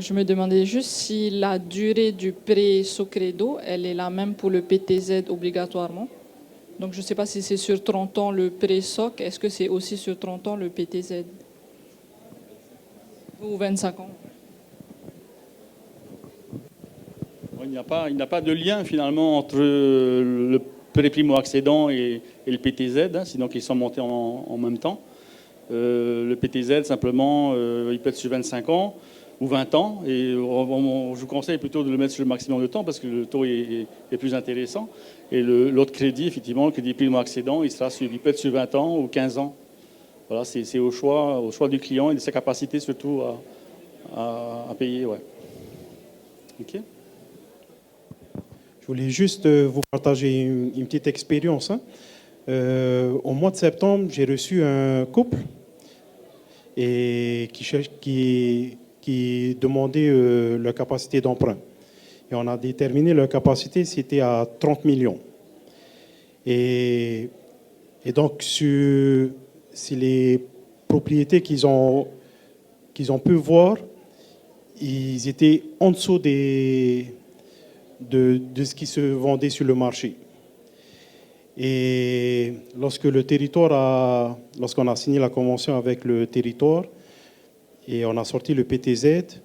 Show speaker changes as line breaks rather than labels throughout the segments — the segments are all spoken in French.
Je me demandais juste si la durée du prêt Socredo, elle est la même pour le PTZ obligatoirement. Donc je ne sais pas si c'est sur 30 ans le prêt SOC, est-ce que c'est aussi sur 30 ans le PTZ ou 25 ans?
Il n'y a pas de lien finalement entre le prêt primo-accédant et le PTZ, hein, sinon qu'ils sont montés en même temps. Le PTZ, simplement, il peut être sur 25 ans ou 20 ans. Et je vous conseille plutôt de le mettre sur le maximum de temps parce que le taux est plus intéressant. Et l'autre crédit, effectivement, le crédit primo-accédant, il peut être sur 20 ans ou 15 ans. Voilà, c'est au choix du client et de sa capacité surtout à payer. Ouais. OK.
Je voulais juste vous partager une petite expérience. Hein. Au mois de septembre, j'ai reçu un couple et qui demandait leur capacité d'emprunt. Et on a déterminé leur capacité, c'était à 30 millions. Et donc, sur les propriétés qu'ils ont pu voir, ils étaient en dessous de ce qui se vendait sur le marché. Et lorsqu'on a signé la convention avec le territoire et on a sorti le PTZ,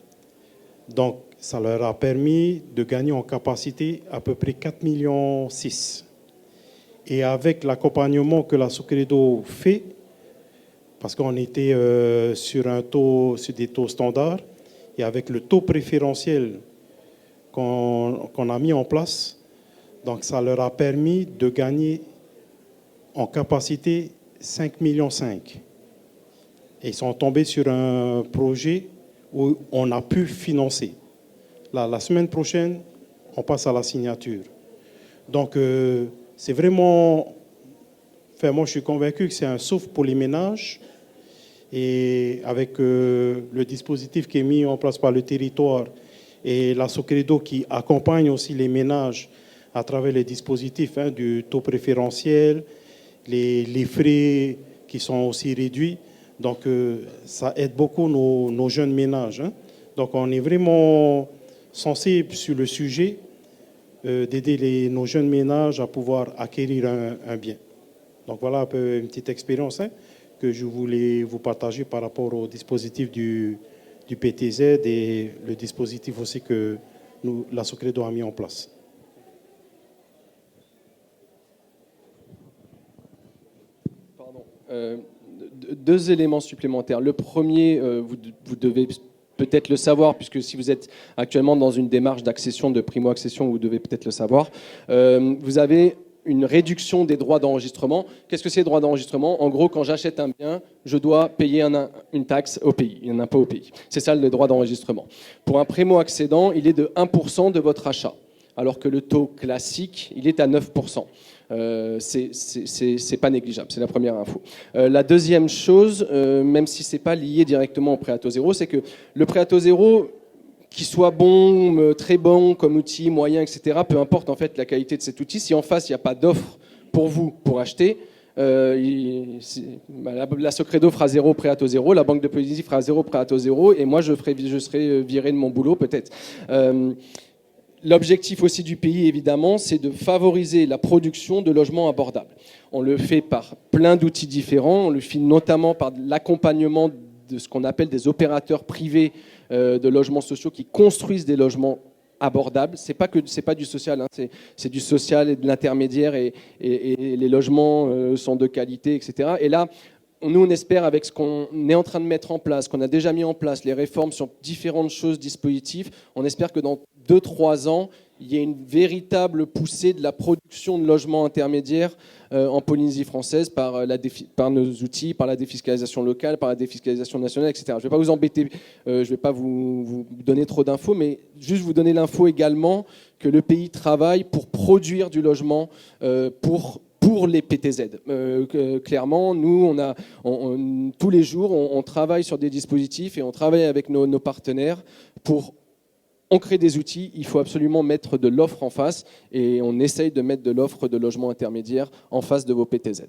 donc ça leur a permis de gagner en capacité à peu près 4,6 millions. Et avec l'accompagnement que la Socredo fait, parce qu'on était sur des taux standards, et avec le taux préférentiel qu'on a mis en place, donc ça leur a permis de gagner en capacité 5,5 millions. Et ils sont tombés sur un projet où on a pu financer. La semaine prochaine, on passe à la signature. Donc c'est vraiment... Enfin, moi, je suis convaincu que c'est un souffle pour les ménages. Et avec le dispositif qui est mis en place par le territoire et la Socredo qui accompagne aussi les ménages à travers les dispositifs du taux préférentiel, les frais qui sont aussi réduits. Donc, ça aide beaucoup nos jeunes ménages. Hein. Donc, on est vraiment sensible sur le sujet d'aider nos jeunes ménages à pouvoir acquérir un bien. Donc, voilà un peu une petite expérience que je voulais vous partager par rapport au dispositif du PTZ et le dispositif aussi que la Socredo a mis en place.
Pardon. Deux éléments supplémentaires. Le premier, vous devez peut-être le savoir, puisque si vous êtes actuellement dans une démarche d'accession, de primo-accession, vous devez peut-être le savoir. Vous avez une réduction des droits d'enregistrement. Qu'est-ce que c'est les droits d'enregistrement? En gros, quand j'achète un bien, je dois payer une taxe au pays, un impôt au pays. C'est ça le droit d'enregistrement. Pour un primo-accédant, il est de 1% de votre achat, alors que le taux classique, il est à 9%. C'est pas négligeable, c'est la première info. La deuxième chose, même si c'est pas lié directement au prêt à taux zéro, c'est que le prêt à taux zéro, qu'il soit bon, très bon comme outil, moyen, etc., peu importe en fait la qualité de cet outil, si en face il n'y a pas d'offre pour vous pour acheter, la Socredo fera zéro prêt à taux zéro, la Banque de Polynésie fera zéro prêt à taux zéro, et moi je serai viré de mon boulot peut-être. L'objectif aussi du pays, évidemment, c'est de favoriser la production de logements abordables. On le fait par plein d'outils différents, on le fait notamment par l'accompagnement de ce qu'on appelle des opérateurs privés de logements sociaux qui construisent des logements abordables. C'est pas du social, hein, c'est du social et de l'intermédiaire et les logements sont de qualité, etc. Et là, nous, on espère, avec ce qu'on est en train de mettre en place, qu'on a déjà mis en place, les réformes sur différentes choses, dispositifs, on espère que dans 2-3 ans, il y ait une véritable poussée de la production de logements intermédiaires en Polynésie française par nos outils, par la défiscalisation locale, par la défiscalisation nationale, etc. Je ne vais pas vous embêter, je ne vais pas vous donner trop d'infos, mais juste vous donner l'info également que le pays travaille pour produire du logement pour les PTZ. Clairement, nous, tous les jours, on travaille sur des dispositifs et on travaille avec nos partenaires pour... On crée des outils, il faut absolument mettre de l'offre en face et on essaye de mettre de l'offre de logement intermédiaire en face de vos PTZ.